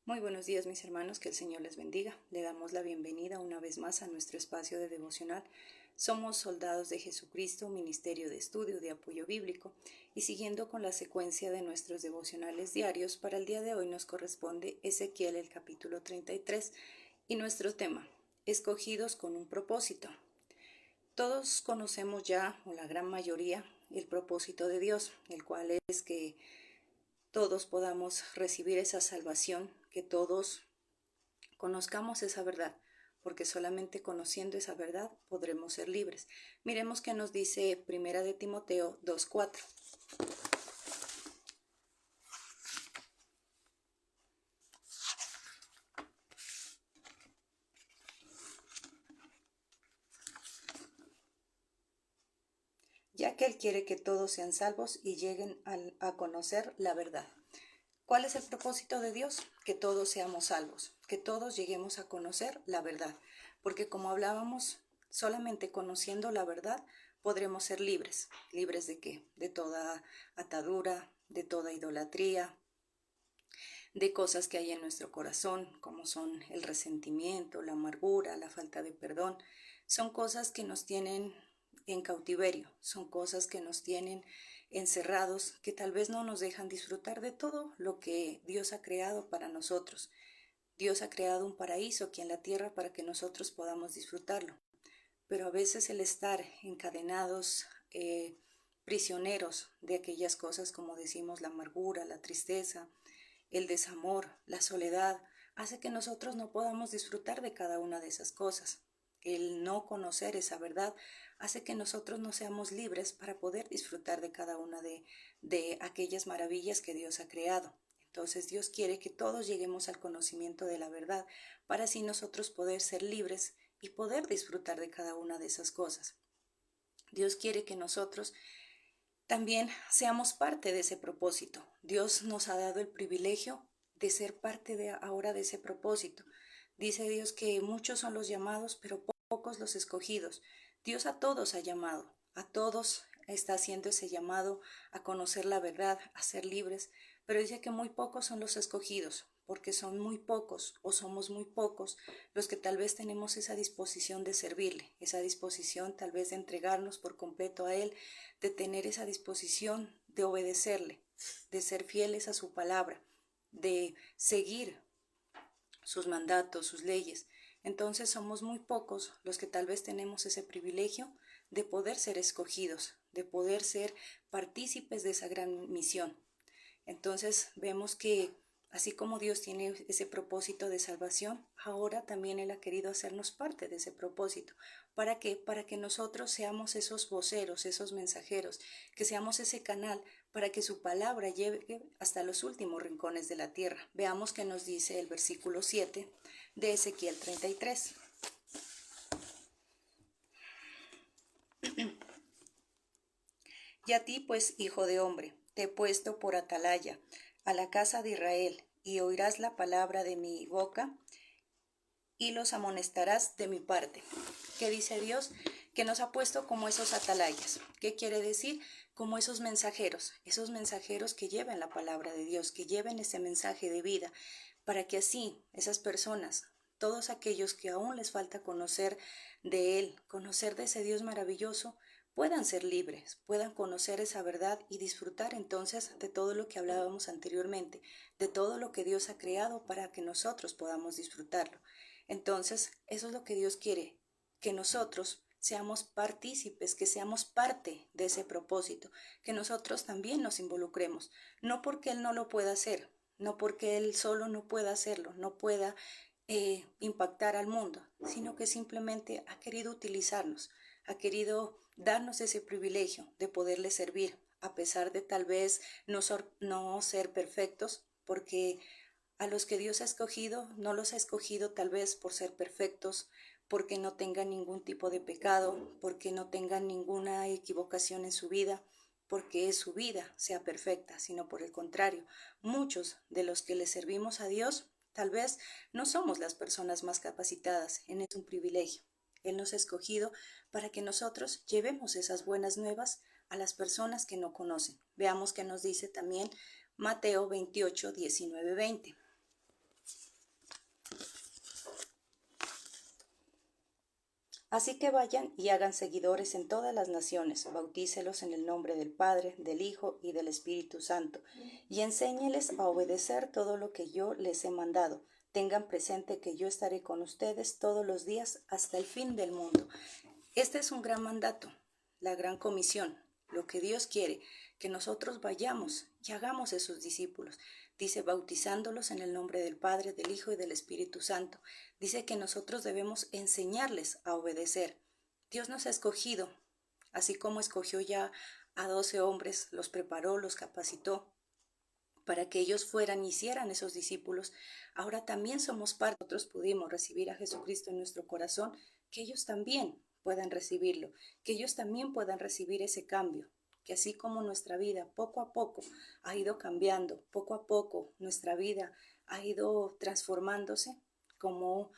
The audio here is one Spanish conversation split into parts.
Muy buenos días, mis hermanos, que el Señor les bendiga. Le damos la bienvenida una vez más a nuestro espacio de devocional. Somos Soldados de Jesucristo, Ministerio de Estudio de Apoyo Bíblico, y siguiendo con la secuencia de nuestros devocionales diarios, para el día de hoy nos corresponde Ezequiel, el capítulo 33, y nuestro tema, escogidos con un propósito. Todos conocemos ya, o la gran mayoría, el propósito de Dios, el cual es que todos podamos recibir esa salvación, que todos conozcamos esa verdad, porque solamente conociendo esa verdad podremos ser libres. Miremos qué nos dice Primera de Timoteo 2:4. Ya que Él quiere que todos sean salvos y lleguen a conocer la verdad. ¿Cuál es el propósito de Dios? Que todos seamos salvos, que todos lleguemos a conocer la verdad, porque como hablábamos, solamente conociendo la verdad podremos ser libres. ¿Libres de qué? De toda atadura, de toda idolatría, de cosas que hay en nuestro corazón, como son el resentimiento, la amargura, la falta de perdón. Son cosas que nos tienen en cautiverio, son cosas que nos tienen encerrados, que tal vez no nos dejan disfrutar de todo lo que Dios ha creado para nosotros. Dios ha creado un paraíso aquí en la tierra para que nosotros podamos disfrutarlo. Pero a veces el estar encadenados, prisioneros de aquellas cosas, como decimos, la amargura, la tristeza, el desamor, la soledad, hace que nosotros no podamos disfrutar de cada una de esas cosas. El no conocer esa verdad hace que nosotros no seamos libres para poder disfrutar de cada una de aquellas maravillas que Dios ha creado. Entonces Dios quiere que todos lleguemos al conocimiento de la verdad para así nosotros poder ser libres y poder disfrutar de cada una de esas cosas. Dios quiere que nosotros también seamos parte de ese propósito. Dios nos ha dado el privilegio de ser parte de ahora de ese propósito. Dice Dios que muchos son los llamados, pero pocos los escogidos. Dios a todos ha llamado, a todos está haciendo ese llamado a conocer la verdad, a ser libres, pero dice que muy pocos son los escogidos, porque son muy pocos o somos muy pocos los que tal vez tenemos esa disposición de servirle, esa disposición tal vez de entregarnos por completo a Él, de tener esa disposición de obedecerle, de ser fieles a su palabra, de seguir sus mandatos, sus leyes. Entonces somos muy pocos los que tal vez tenemos ese privilegio de poder ser escogidos, de poder ser partícipes de esa gran misión. Entonces vemos que así como Dios tiene ese propósito de salvación, ahora también Él ha querido hacernos parte de ese propósito. ¿Para qué? Para que nosotros seamos esos voceros, esos mensajeros, que seamos ese canal para que su palabra llegue hasta los últimos rincones de la tierra. Veamos qué nos dice el versículo 7 de Ezequiel 33. Y a ti, pues, hijo de hombre, te he puesto por atalaya a la casa de Israel, y oirás la palabra de mi boca, y los amonestarás de mi parte. ¿Qué dice Dios? Que nos ha puesto como esos atalayas. ¿Qué quiere decir? Como esos mensajeros que lleven la palabra de Dios, que lleven ese mensaje de vida, para que así esas personas, todos aquellos que aún les falta conocer de Él, conocer de ese Dios maravilloso, puedan ser libres, puedan conocer esa verdad y disfrutar entonces de todo lo que hablábamos anteriormente, de todo lo que Dios ha creado para que nosotros podamos disfrutarlo. Entonces, eso es lo que Dios quiere, que nosotros seamos partícipes, que seamos parte de ese propósito, que nosotros también nos involucremos, no porque Él no lo pueda hacer, no porque Él solo no pueda hacerlo, no pueda impactar al mundo, sino que simplemente ha querido utilizarnos, ha querido darnos ese privilegio de poderle servir, a pesar de tal vez no ser perfectos, porque a los que Dios ha escogido, no los ha escogido tal vez por ser perfectos, porque no tengan ningún tipo de pecado, porque no tengan ninguna equivocación en su vida, porque su vida sea perfecta, sino por el contrario, muchos de los que le servimos a Dios, tal vez no somos las personas más capacitadas, es un privilegio. Él nos ha escogido para que nosotros llevemos esas buenas nuevas a las personas que no conocen. Veamos qué nos dice también Mateo 28, 19, 20. Así que vayan y hagan seguidores en todas las naciones, bautícelos en el nombre del Padre, del Hijo y del Espíritu Santo, y enséñeles a obedecer todo lo que yo les he mandado. Tengan presente que yo estaré con ustedes todos los días hasta el fin del mundo. Este es un gran mandato, la gran comisión, lo que Dios quiere, que nosotros vayamos y hagamos esos discípulos. Dice, bautizándolos en el nombre del Padre, del Hijo y del Espíritu Santo. Dice que nosotros debemos enseñarles a obedecer. Dios nos ha escogido, así como escogió ya a 12 hombres, los preparó, los capacitó para que ellos fueran y hicieran esos discípulos. Ahora también somos parte, nosotros pudimos recibir a Jesucristo en nuestro corazón, que ellos también puedan recibirlo, que ellos también puedan recibir ese cambio, que así como nuestra vida poco a poco ha ido cambiando, poco a poco nuestra vida ha ido transformándose, como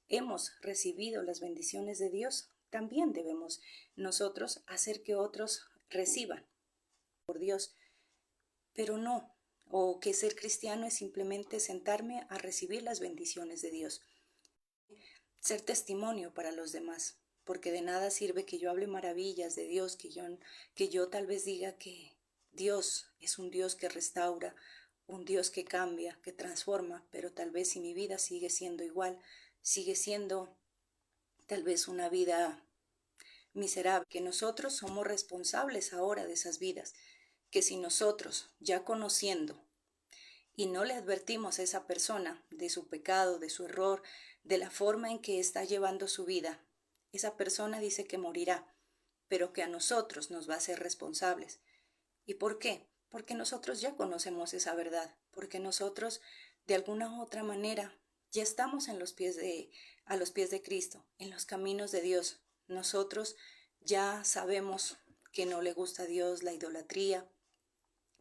hemos recibido las bendiciones de Dios, también debemos nosotros hacer que otros reciban por Dios, pero no, o que ser cristiano es simplemente sentarme a recibir las bendiciones de Dios, ser testimonio para los demás, porque de nada sirve que yo hable maravillas de Dios, que yo tal vez diga que Dios es un Dios que restaura, un Dios que cambia, que transforma, pero tal vez si mi vida sigue siendo igual, sigue siendo tal vez una vida miserable, que nosotros somos responsables ahora de esas vidas, que si nosotros, ya conociendo y no le advertimos a esa persona de su pecado, de su error, de la forma en que está llevando su vida, esa persona dice que morirá, pero que a nosotros nos va a ser responsables. ¿Y por qué? Porque nosotros ya conocemos esa verdad, porque nosotros de alguna u otra manera ya estamos a los pies de Cristo, en los caminos de Dios. Nosotros ya sabemos que no le gusta a Dios la idolatría,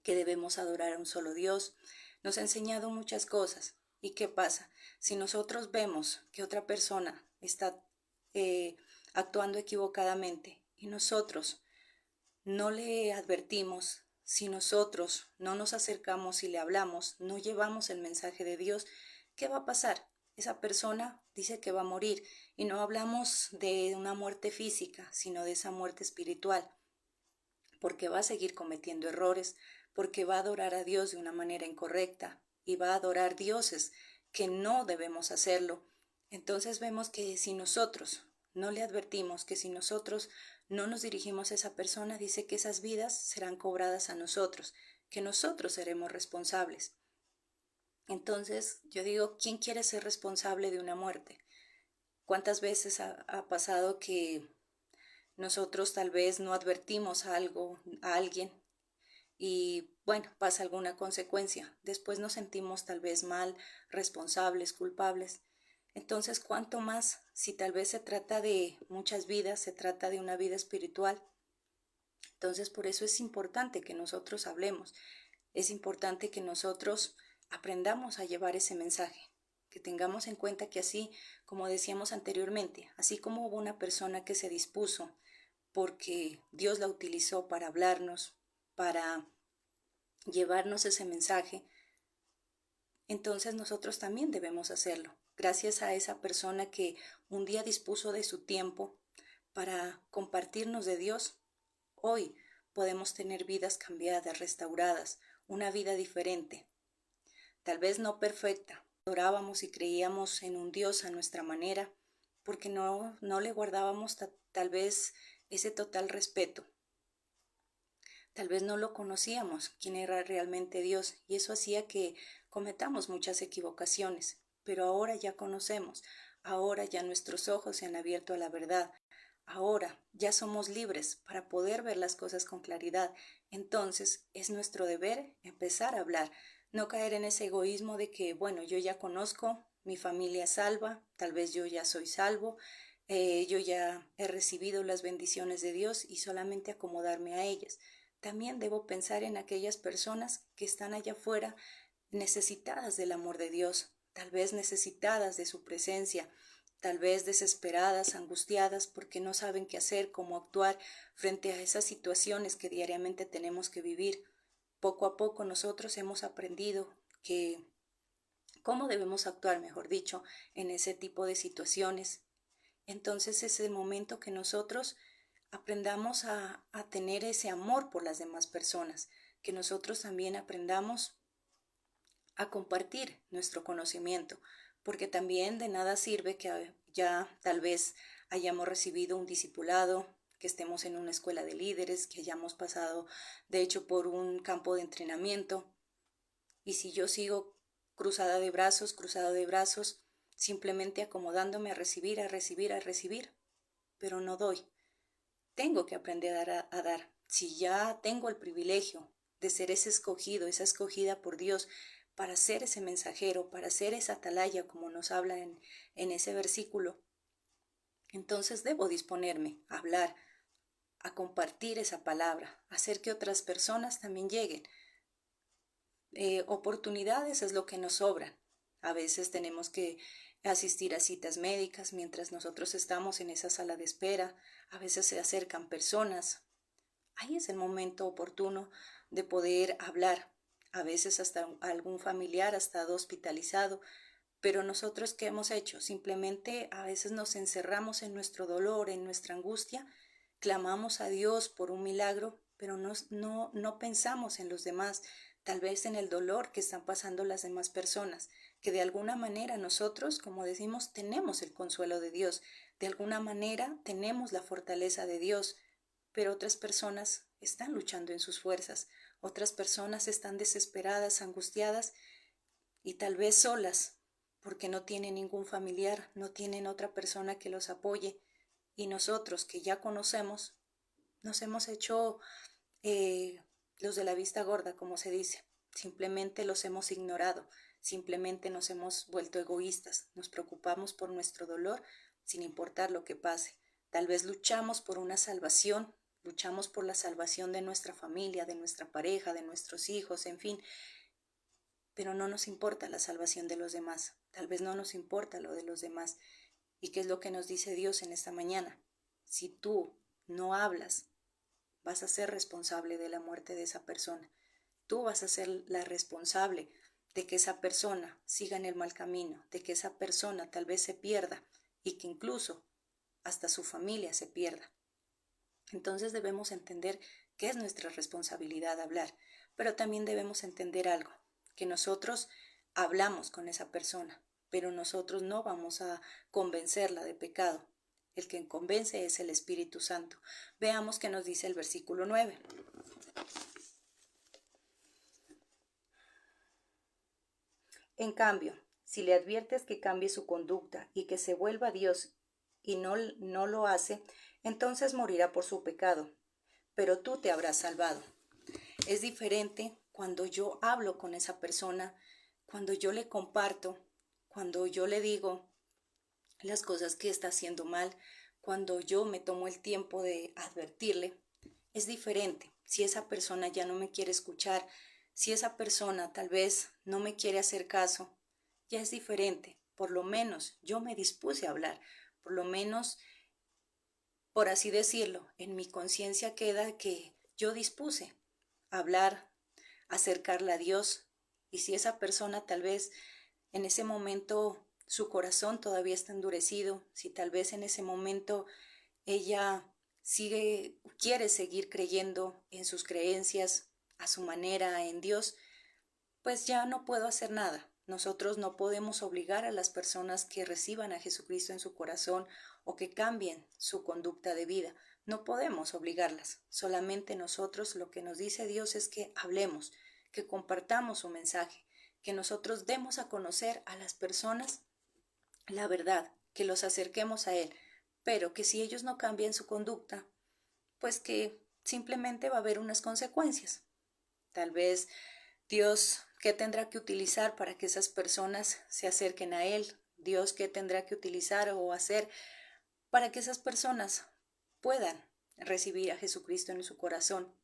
que debemos adorar a un solo Dios. Nos ha enseñado muchas cosas. ¿Y qué pasa? Si nosotros vemos que otra persona está actuando equivocadamente y nosotros no le advertimos, si nosotros no nos acercamos y le hablamos, no llevamos el mensaje de Dios, ¿qué va a pasar? Esa persona dice que va a morir y no hablamos de una muerte física, sino de esa muerte espiritual, porque va a seguir cometiendo errores, porque va a adorar a Dios de una manera incorrecta y va a adorar dioses que no debemos hacerlo. Entonces vemos que si nosotros no le advertimos, que si nosotros no nos dirigimos a esa persona, dice que esas vidas serán cobradas a nosotros, que nosotros seremos responsables. Entonces yo digo, ¿quién quiere ser responsable de una muerte? ¿Cuántas veces ha pasado que nosotros tal vez no advertimos algo a alguien y bueno, pasa alguna consecuencia? Después nos sentimos tal vez mal, responsables, culpables. Entonces, ¿cuánto más si tal vez se trata de muchas vidas, se trata de una vida espiritual? Entonces, por eso es importante que nosotros hablemos, es importante que nosotros aprendamos a llevar ese mensaje, que tengamos en cuenta que así, como decíamos anteriormente, así como hubo una persona que se dispuso porque Dios la utilizó para hablarnos, para llevarnos ese mensaje, entonces nosotros también debemos hacerlo. Gracias a esa persona que un día dispuso de su tiempo para compartirnos de Dios, hoy podemos tener vidas cambiadas, restauradas, una vida diferente, tal vez no perfecta. Adorábamos y creíamos en un Dios a nuestra manera, porque no le guardábamos tal vez ese total respeto. Tal vez no lo conocíamos, quién era realmente Dios, y eso hacía que cometamos muchas equivocaciones. Pero ahora ya conocemos, ahora ya nuestros ojos se han abierto a la verdad, ahora ya somos libres para poder ver las cosas con claridad. Entonces es nuestro deber empezar a hablar, no caer en ese egoísmo de que, bueno, yo ya conozco, mi familia es salva, tal vez yo ya soy salvo, yo ya he recibido las bendiciones de Dios y solamente acomodarme a ellas. También debo pensar en aquellas personas que están allá afuera necesitadas del amor de Dios, tal vez necesitadas de su presencia, tal vez desesperadas, angustiadas, porque no saben qué hacer, cómo actuar frente a esas situaciones que diariamente tenemos que vivir. Poco a poco nosotros hemos aprendido cómo debemos actuar, mejor dicho, en ese tipo de situaciones. Entonces es el momento que nosotros aprendamos a tener ese amor por las demás personas, que nosotros también aprendamos a compartir nuestro conocimiento, porque también de nada sirve que ya tal vez hayamos recibido un discipulado, que estemos en una escuela de líderes, que hayamos pasado de hecho por un campo de entrenamiento, y si yo sigo cruzado de brazos, simplemente acomodándome a recibir, a recibir, a recibir, pero no doy. Tengo que aprender a dar. Si ya tengo el privilegio de ser ese escogido, esa escogida por Dios, para ser ese mensajero, para ser esa atalaya, como nos habla en ese versículo, entonces debo disponerme a hablar, a compartir esa palabra, a hacer que otras personas también lleguen. Oportunidades es lo que nos sobran. A veces tenemos que asistir a citas médicas mientras nosotros estamos en esa sala de espera. A veces se acercan personas. Ahí es el momento oportuno de poder hablar. A veces hasta algún familiar ha estado hospitalizado. Pero nosotros, ¿qué hemos hecho? Simplemente a veces nos encerramos en nuestro dolor, en nuestra angustia, clamamos a Dios por un milagro, pero no pensamos en los demás, tal vez en el dolor que están pasando las demás personas, que de alguna manera nosotros, como decimos, tenemos el consuelo de Dios, de alguna manera tenemos la fortaleza de Dios, pero otras personas están luchando en sus fuerzas, otras personas están desesperadas, angustiadas y tal vez solas, porque no tienen ningún familiar, no tienen otra persona que los apoye, y nosotros que ya conocemos, nos hemos hecho los de la vista gorda, como se dice. Simplemente los hemos ignorado, simplemente nos hemos vuelto egoístas, nos preocupamos por nuestro dolor sin importar lo que pase. Tal vez luchamos por una salvación, luchamos por la salvación de nuestra familia, de nuestra pareja, de nuestros hijos, en fin, pero no nos importa la salvación de los demás, tal vez no nos importa lo de los demás. ¿Y qué es lo que nos dice Dios en esta mañana? Si tú no hablas, vas a ser responsable de la muerte de esa persona. Tú vas a ser la responsable de que esa persona siga en el mal camino, de que esa persona tal vez se pierda y que incluso hasta su familia se pierda. Entonces debemos entender que es nuestra responsabilidad hablar, pero también debemos entender algo, que nosotros hablamos con esa persona, pero nosotros no vamos a convencerla de pecado. El que convence es el Espíritu Santo. Veamos qué nos dice el versículo 9. En cambio, si le adviertes que cambie su conducta y que se vuelva a Dios y no lo hace, entonces morirá por su pecado, pero tú te habrás salvado. Es diferente cuando yo hablo con esa persona, cuando yo le comparto, cuando yo le digo las cosas que está haciendo mal, cuando yo me tomo el tiempo de advertirle. Es diferente si esa persona ya no me quiere escuchar, si esa persona tal vez no me quiere hacer caso, ya es diferente. Por lo menos yo me dispuse a hablar, por lo menos, por así decirlo, en mi conciencia queda que yo dispuse a hablar, a acercarla a Dios. Y si esa persona tal vez en ese momento su corazón todavía está endurecido, si tal vez en ese momento ella quiere seguir creyendo en sus creencias, a su manera, en Dios, pues ya no puedo hacer nada. Nosotros no podemos obligar a las personas que reciban a Jesucristo en su corazón o que cambien su conducta de vida. No podemos obligarlas. Solamente nosotros lo que nos dice Dios es que hablemos, que compartamos su mensaje, que nosotros demos a conocer a las personas la verdad, que los acerquemos a Él, pero que si ellos no cambian su conducta, pues que simplemente va a haber unas consecuencias. Tal vez Dios, ¿qué tendrá que utilizar para que esas personas se acerquen a Él? Dios, ¿qué tendrá que utilizar o hacer para que esas personas puedan recibir a Jesucristo en su corazón?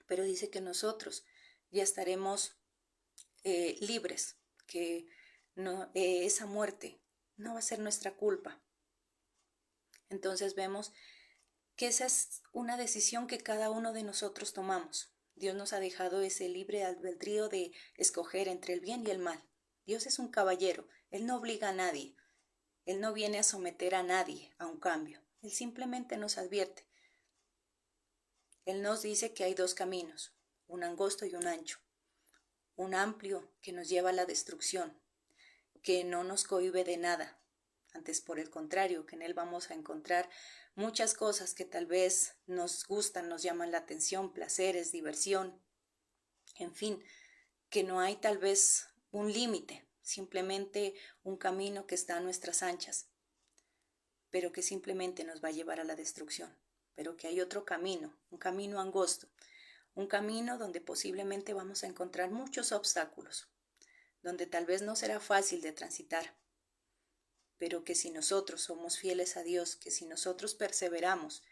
Pero dice que nosotros ya estaremos libres, que no, esa muerte no va a ser nuestra culpa. Entonces vemos que esa es una decisión que cada uno de nosotros tomamos. Dios nos ha dejado ese libre albedrío de escoger entre el bien y el mal. Dios es un caballero, Él no obliga a nadie. Él no viene a someter a nadie a un cambio. Él simplemente nos advierte. Él nos dice que hay dos caminos, un angosto y un ancho. Un amplio que nos lleva a la destrucción, que no nos cohíbe de nada. Antes, por el contrario, que en él vamos a encontrar muchas cosas que tal vez nos gustan, nos llaman la atención, placeres, diversión, en fin, que no hay tal vez un límite, simplemente un camino que está a nuestras anchas, pero que simplemente nos va a llevar a la destrucción, pero que hay otro camino, un camino angosto, un camino donde posiblemente vamos a encontrar muchos obstáculos, donde tal vez no será fácil de transitar, pero que si nosotros somos fieles a Dios, que si nosotros perseveramos,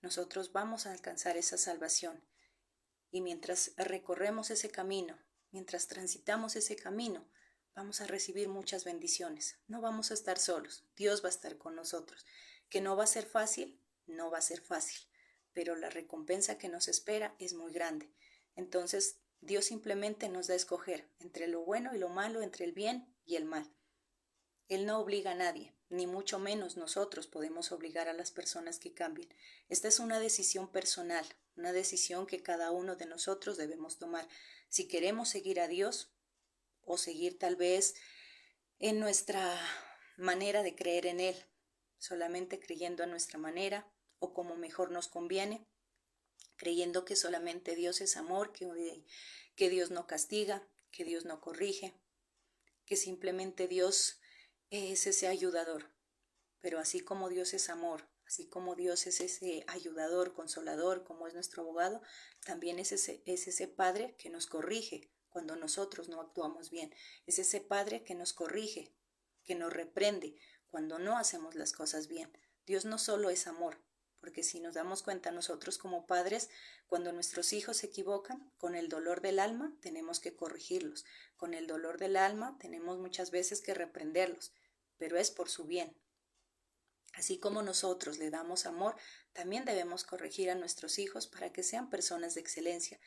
nosotros vamos a alcanzar esa salvación. Y mientras recorremos ese camino, mientras transitamos ese camino, vamos a recibir muchas bendiciones. No vamos a estar solos, Dios va a estar con nosotros. Que no va a ser fácil, no va a ser fácil, pero la recompensa que nos espera es muy grande. Entonces, Dios simplemente nos da a escoger entre lo bueno y lo malo, entre el bien y el mal. Él no obliga a nadie, ni mucho menos nosotros podemos obligar a las personas que cambien. Esta es una decisión personal, una decisión que cada uno de nosotros debemos tomar. Si queremos seguir a Dios o seguir tal vez en nuestra manera de creer en Él, solamente creyendo a nuestra manera o como mejor nos conviene, creyendo que solamente Dios es amor, que Dios no castiga, que Dios no corrige, que simplemente Dios es ese ayudador. Pero así como Dios es amor, así como Dios es ese ayudador, consolador, como es nuestro abogado, también es ese Padre que nos corrige cuando nosotros no actuamos bien. Es ese Padre que nos corrige, que nos reprende cuando no hacemos las cosas bien. Dios no solo es amor, porque si nos damos cuenta nosotros como padres, cuando nuestros hijos se equivocan, con el dolor del alma tenemos que corregirlos. Con el dolor del alma tenemos muchas veces que reprenderlos, pero es por su bien. Así como nosotros le damos amor, también debemos corregir a nuestros hijos para que sean personas de excelencia.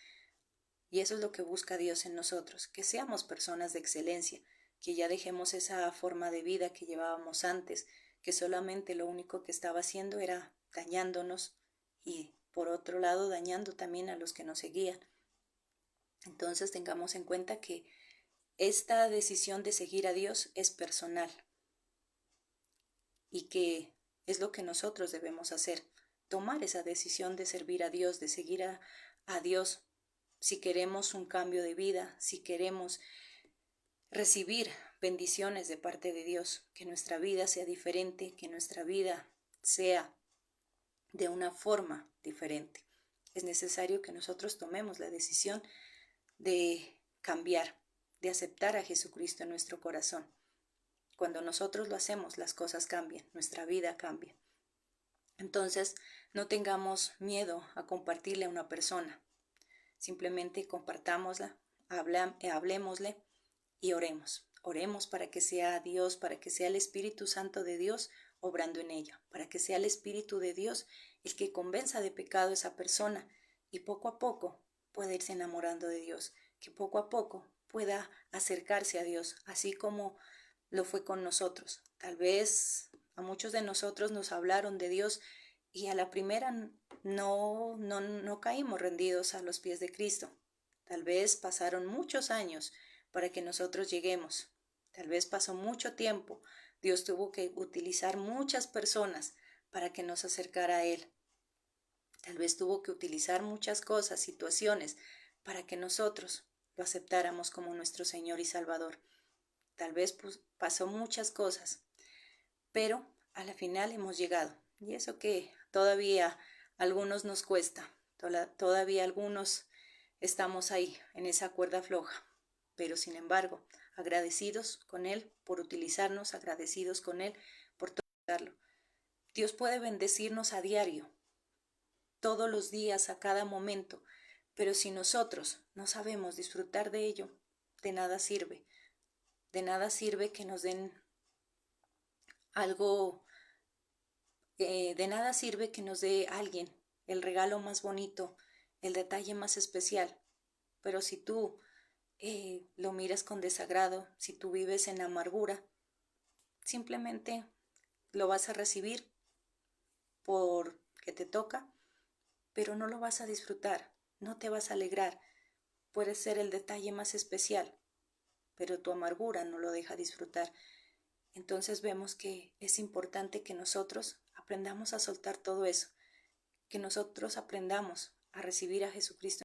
Y eso es lo que busca Dios en nosotros, que seamos personas de excelencia, que ya dejemos esa forma de vida que llevábamos antes, que solamente lo único que estaba haciendo era dañándonos y por otro lado dañando también a los que nos seguían. Entonces tengamos en cuenta que esta decisión de seguir a Dios es personal y que es lo que nosotros debemos hacer, tomar esa decisión de servir a Dios, de seguir a Dios, si queremos un cambio de vida, si queremos recibir bendiciones de parte de Dios, que nuestra vida sea diferente, que nuestra vida sea de una forma diferente. Es necesario que nosotros tomemos la decisión de cambiar, de aceptar a Jesucristo en nuestro corazón. Cuando nosotros lo hacemos, las cosas cambian, nuestra vida cambia. Entonces, no tengamos miedo a compartirle a una persona. Simplemente compartámosla, hablemosle y oremos. Oremos para que sea Dios, para que sea el Espíritu Santo de Dios obrando en ella, para que sea el Espíritu de Dios el que convenza de pecado a esa persona y poco a poco pueda irse enamorando de Dios, que poco a poco pueda acercarse a Dios, así como lo fue con nosotros. Tal vez a muchos de nosotros nos hablaron de Dios y a la primera no caímos rendidos a los pies de Cristo. Tal vez pasaron muchos años para que nosotros lleguemos. Tal vez pasó mucho tiempo. Dios tuvo que utilizar muchas personas para que nos acercara a Él. Tal vez tuvo que utilizar muchas cosas, situaciones, para que nosotros lo aceptáramos como nuestro Señor y Salvador. Tal vez pasó muchas cosas, pero a la final hemos llegado. Y eso que todavía a algunos nos cuesta, todavía algunos estamos ahí, en esa cuerda floja. Pero sin embargo, agradecidos con Él por utilizarnos, agradecidos con Él por tocarlo. Dios puede bendecirnos a diario, todos los días, a cada momento, pero si nosotros no sabemos disfrutar de ello, de nada sirve. De nada sirve que nos den algo, de nada sirve que nos dé alguien el regalo más bonito, el detalle más especial. Pero si tú lo miras con desagrado, si tú vives en amargura, simplemente lo vas a recibir porque te toca, pero no lo vas a disfrutar, no te vas a alegrar. Puede ser el detalle más especial, pero tu amargura no lo deja disfrutar. Entonces vemos que es importante que nosotros aprendamos a soltar todo eso, que nosotros aprendamos a recibir a Jesucristo